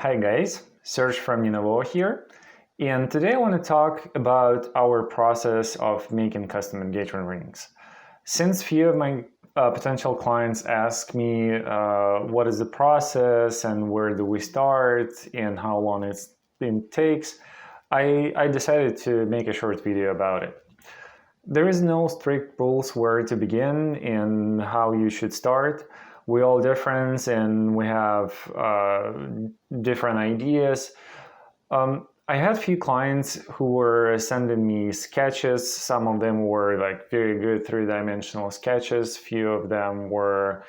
Hi guys, Serge from Ninavo here, and today I want to talk about our process of making custom engagement rings. Since few of my potential clients ask me what is the process and where do we start and how long it takes, I decided to make a short video about it. There is no strict rules where to begin and how you should start. We're all different and we have different ideas. I had few clients who were sending me sketches. Some of them were like very good three-dimensional sketches. Few of them were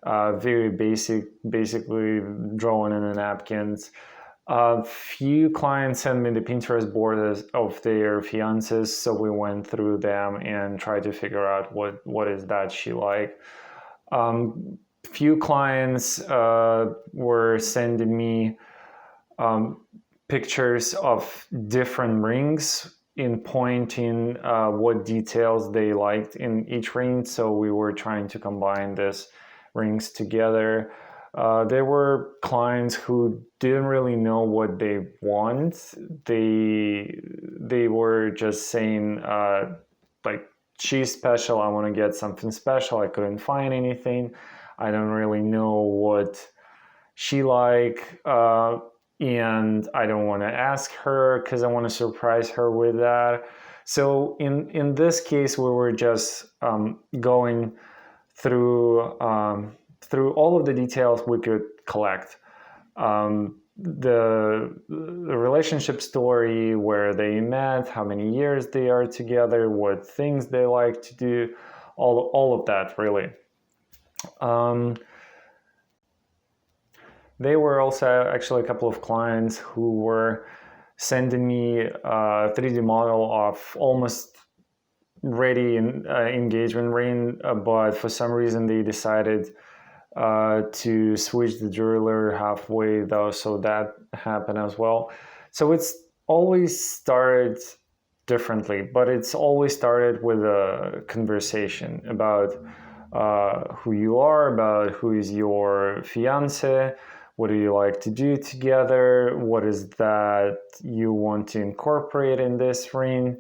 very basically drawn in the napkins. A few clients sent me the Pinterest board of their fiancés, so we went through them and tried to figure out what is that she like. Few clients were sending me pictures of different rings in pointing what details they liked in each ring, so we were trying to combine these rings together. There were clients who didn't really know what they want. They were just saying like, she's special, I want to get something special. I couldn't find anything. I don't really know what she like, and I don't want to ask her because I want to surprise her with that. So in this case, we were just going through all of the details we could collect. The relationship story, where they met, how many years they are together, what things they like to do, all of that really. They were also actually a couple of clients who were sending me a 3D model of almost ready engagement ring, but for some reason they decided to switch the jeweler halfway though, so that happened as well. So it's always started differently, but it's always started with a conversation about who you are, about who is your fiance, what do you like to do together, what is that you want to incorporate in this ring.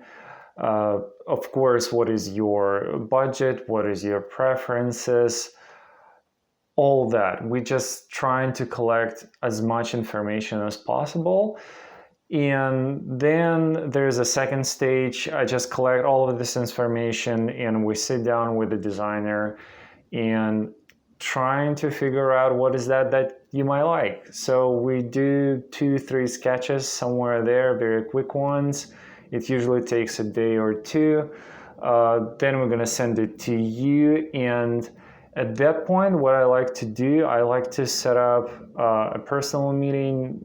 Of course, what is your budget, what is your preferences, all that. We're just trying to collect as much information as possible. And then there's a second stage. I just collect all of this information and we sit down with the designer and trying to figure out what is that you might like. So we do 2-3 sketches somewhere there, very quick ones. It usually takes a day or two. Then we're gonna send it to you, and at that point, what I like to do, I like to set up a personal meeting.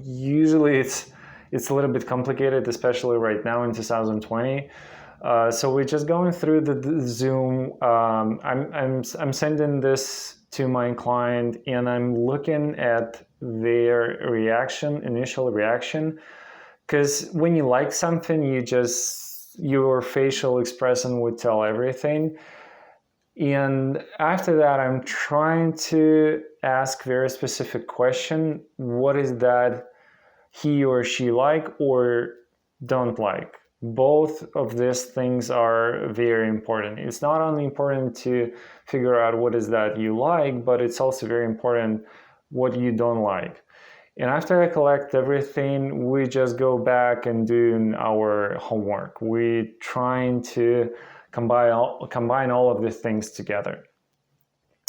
Usually it's a little bit complicated, especially right now in 2020. So we're just going through the Zoom. I'm sending this to my client and I'm looking at their initial reaction. Because when you like something, your facial expression would tell everything. And after that, I'm trying to ask very specific question. What is that he or she like or don't like? Both of these things are very important. It's not only important to figure out what is that you like, but it's also very important what you don't like. And after I collect everything, we just go back and do our homework. We're trying to combine all of these things together.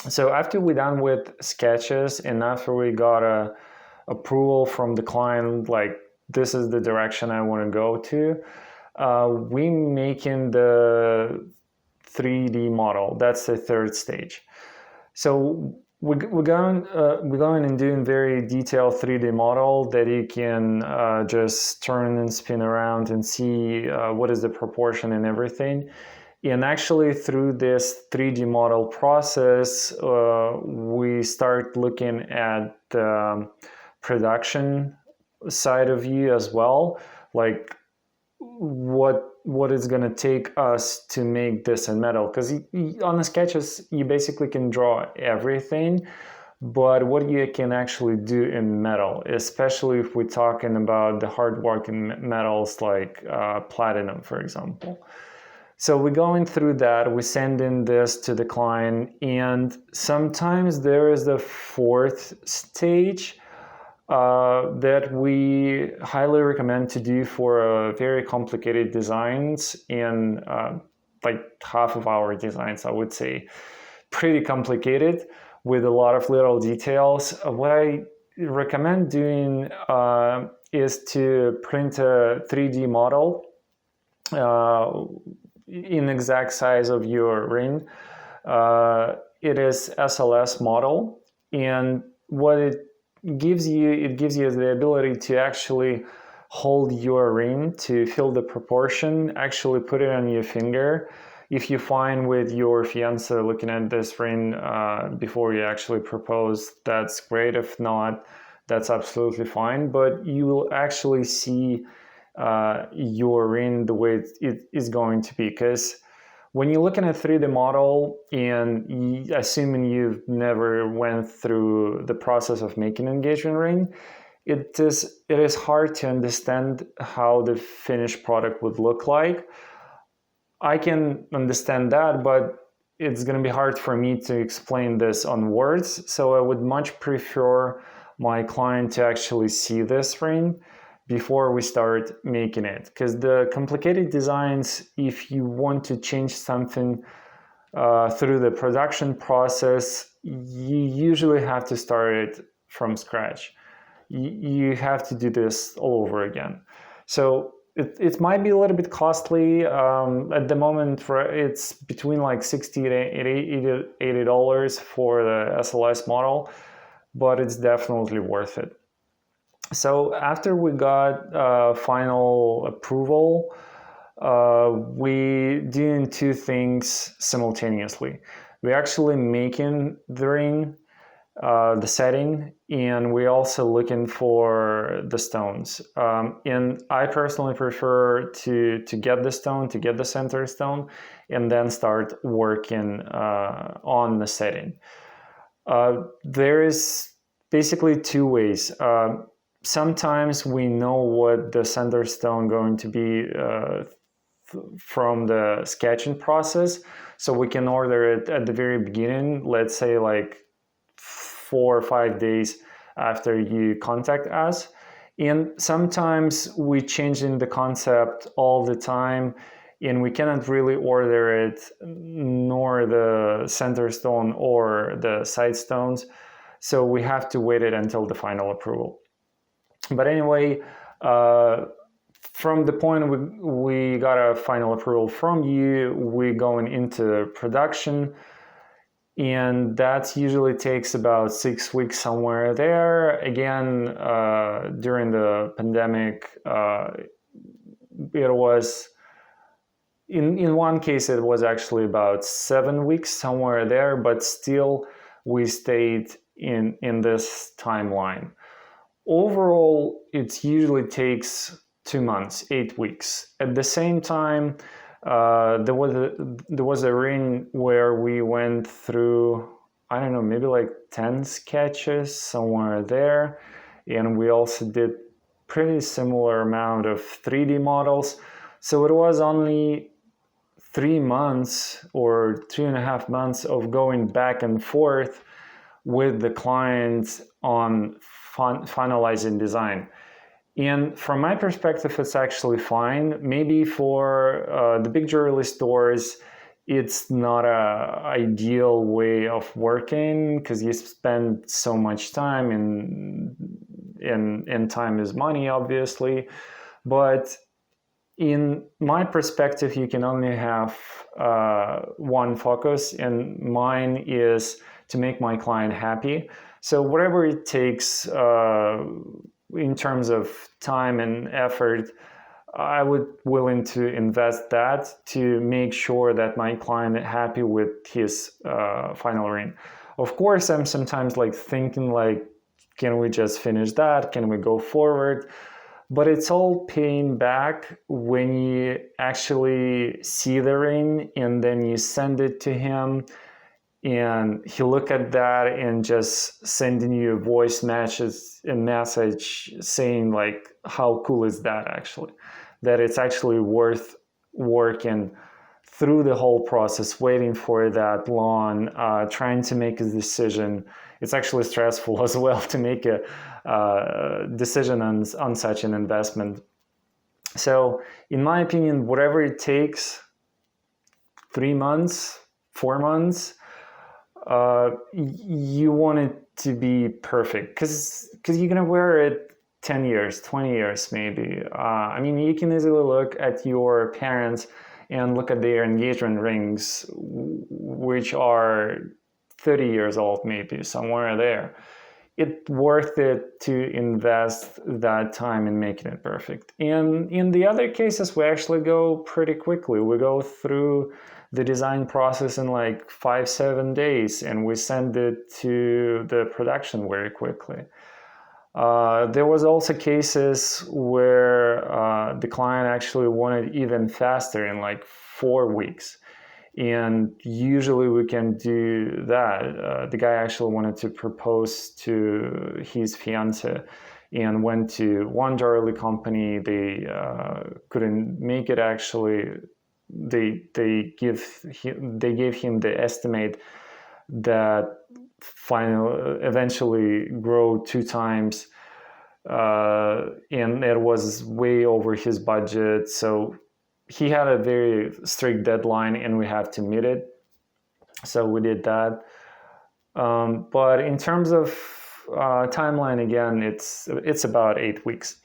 So after we're done with sketches and after we got a approval from the client, like this is the direction I want to go to, we making the 3D model. That's the third stage. So we're going and doing very detailed 3D model that you can just turn and spin around and see what is the proportion and everything. And actually through this 3D model process, we start looking at the production side of you as well, like what it's going to take us to make this in metal. Because on the sketches, you basically can draw everything, but what you can actually do in metal, especially if we're talking about the hard working metals like platinum, for example. So we're going through that, we're sending this to the client, and sometimes there is the fourth stage that we highly recommend to do for very complicated designs and like half of our designs, I would say. Pretty complicated with a lot of little details. What I recommend doing is to print a 3D model in exact size of your ring. It is SLS model, and what it gives you the ability to actually hold your ring, to feel the proportion, actually put it on your finger. If you find with your fiance looking at this ring before you actually propose, that's great. If not, that's absolutely fine. But you will actually see your ring the way it is going to be. Because when you're looking at 3D model, and assuming you've never went through the process of making an engagement ring, it is hard to understand how the finished product would look like. I can understand that, but it's going to be hard for me to explain this on words. So I would much prefer my client to actually see this ring before we start making it. Because the complicated designs, if you want to change something through the production process, you usually have to start it from scratch. You have to do this all over again. So it might be a little bit costly. At the moment, it's between like $60 to $80 for the SLS model, but it's definitely worth it. So after we got final approval, we doing two things simultaneously. We're actually making the ring, the setting, and we're also looking for the stones. And I personally prefer to get the stone, to get the center stone, and then start working on the setting. There is basically two ways. Sometimes we know what the center stone going to be from the sketching process, so we can order it at the very beginning, let's say like 4 or 5 days after you contact us. And sometimes we changing the concept all the time, and we cannot really order it, nor the center stone or the side stones. So we have to wait it until the final approval. But anyway, from the point we got a final approval from you, we're going into production. And that usually takes about 6 weeks, somewhere there. Again, during the pandemic, it was, in one case, it was actually about 7 weeks, somewhere there, but still we stayed in this timeline. Overall, it usually takes 2 months, 8 weeks. At the same time, there was a ring where we went through, I don't know, maybe like 10 sketches, somewhere there, and we also did pretty similar amount of 3D models. So it was only 3 months or 3.5 months of going back and forth with the client on finalizing design. And from my perspective, it's actually fine. Maybe for the big jewelry stores, it's not an ideal way of working, because you spend so much time, and time is money, obviously. But in my perspective, you can only have one focus, and mine is to make my client happy. So whatever it takes in terms of time and effort, I would willing to invest that to make sure that my client is happy with his final ring. Of course, I'm sometimes like thinking like, can we just finish that? Can we go forward? But it's all paying back when you actually see the ring and then you send it to him, and he look at that and just sending you a voice message saying like, how cool is that actually? That it's actually worth working through the whole process, waiting for that long, trying to make a decision. It's actually stressful as well to make a decision on such an investment. So in my opinion, whatever it takes, 3 months, 4 months, you want it to be perfect because you're going to wear it 10 years, 20 years maybe. I mean, you can easily look at your parents and look at their engagement rings, which are 30 years old maybe, somewhere there. It's worth it to invest that time in making it perfect. And in the other cases, we actually go pretty quickly. We go through the design process in like 5-7 days, and we send it to the production very quickly. There was also cases where the client actually wanted even faster, in like 4 weeks. And usually we can do that. The guy actually wanted to propose to his fiance and went to one jewelry company. They couldn't make it actually. They gave him the estimate that eventually grow 2 times, and it was way over his budget. So he had a very strict deadline and we have to meet it. So we did that. But in terms of timeline, again, it's about 8 weeks.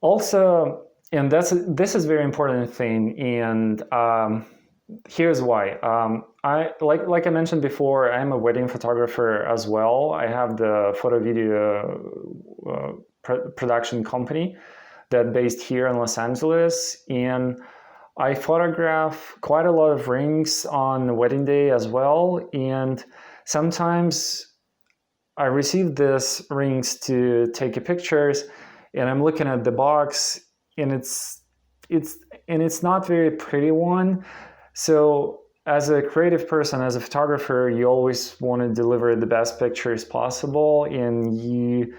Also, and this is very important thing, and here's why. I like I mentioned before, I'm a wedding photographer as well. I have the photo video production company that based here in Los Angeles, and I photograph quite a lot of rings on the wedding day as well. And sometimes I receive these rings to take pictures, and I'm looking at the box, and it's not very pretty one. So as a creative person, as a photographer, you always want to deliver the best pictures possible, and you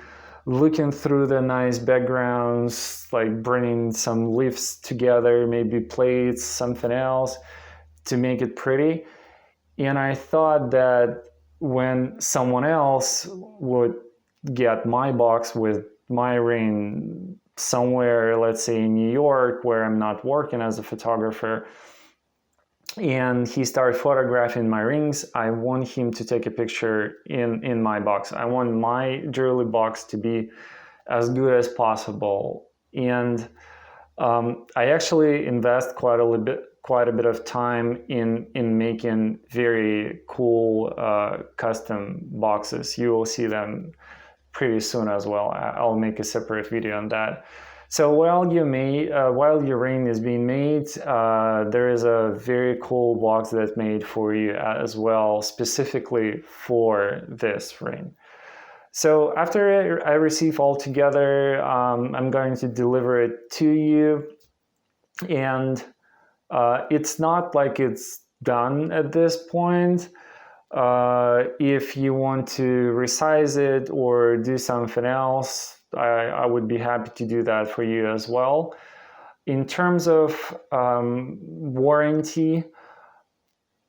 looking through the nice backgrounds, like bringing some leaves together, maybe plates, something else to make it pretty. And I thought that when someone else would get my box with my ring somewhere, let's say in New York, where I'm not working as a photographer, and he started photographing my rings, I want him to take a picture in my box. I want my jewelry box to be as good as possible. And I actually invest quite a bit of time in making very cool custom boxes. You will see them pretty soon as well. I'll make a separate video on that. So while your ring is being made, there is a very cool box that's made for you as well, specifically for this ring. So after I receive all together, I'm going to deliver it to you, and it's not like it's done at this point. If you want to resize it or do something else, I would be happy to do that for you as well. In terms of warranty,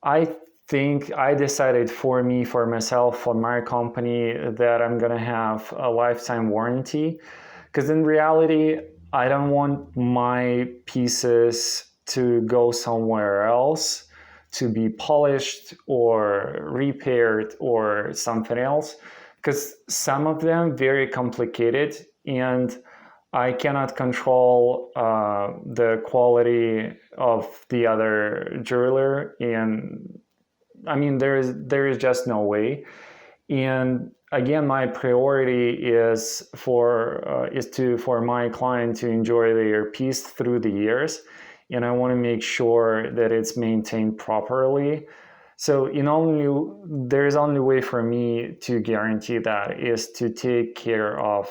I think I decided for myself, for my company, that I'm going to have a lifetime warranty, because in reality, I don't want my pieces to go somewhere else to be polished or repaired or something else, because some of them very complicated and I cannot control the quality of the other jeweler, and I mean there is just no way. And again, my priority is for my client to enjoy their piece through the years, and I want to make sure that it's maintained properly. So there is only way for me to guarantee that is to take care of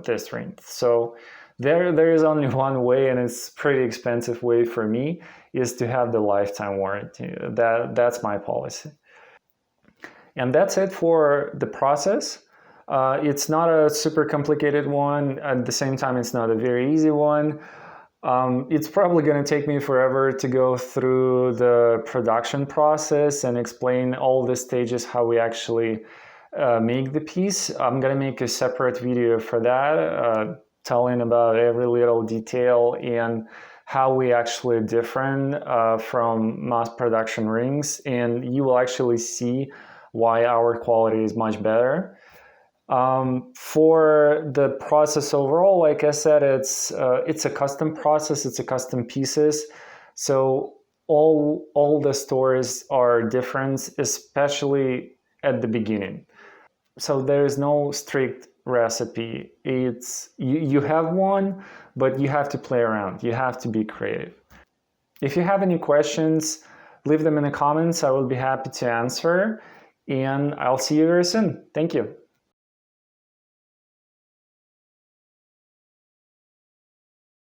this ring. So there is only one way, and it's pretty expensive way for me, is to have the lifetime warranty. That's my policy. And that's it for the process. It's not a super complicated one. At the same time, it's not a very easy one. It's probably going to take me forever to go through the production process and explain all the stages, how we actually make the piece. I'm going to make a separate video for that, telling about every little detail and how we actually different from mass production rings, and you will actually see why our quality is much better. For the process overall, like I said, it's a custom process, it's a custom pieces, so all the stories are different, especially at the beginning. So there is no strict recipe. It's you have one, but you have to play around. You have to be creative. If you have any questions, leave them in the comments. I will be happy to answer, and I'll see you very soon. Thank you.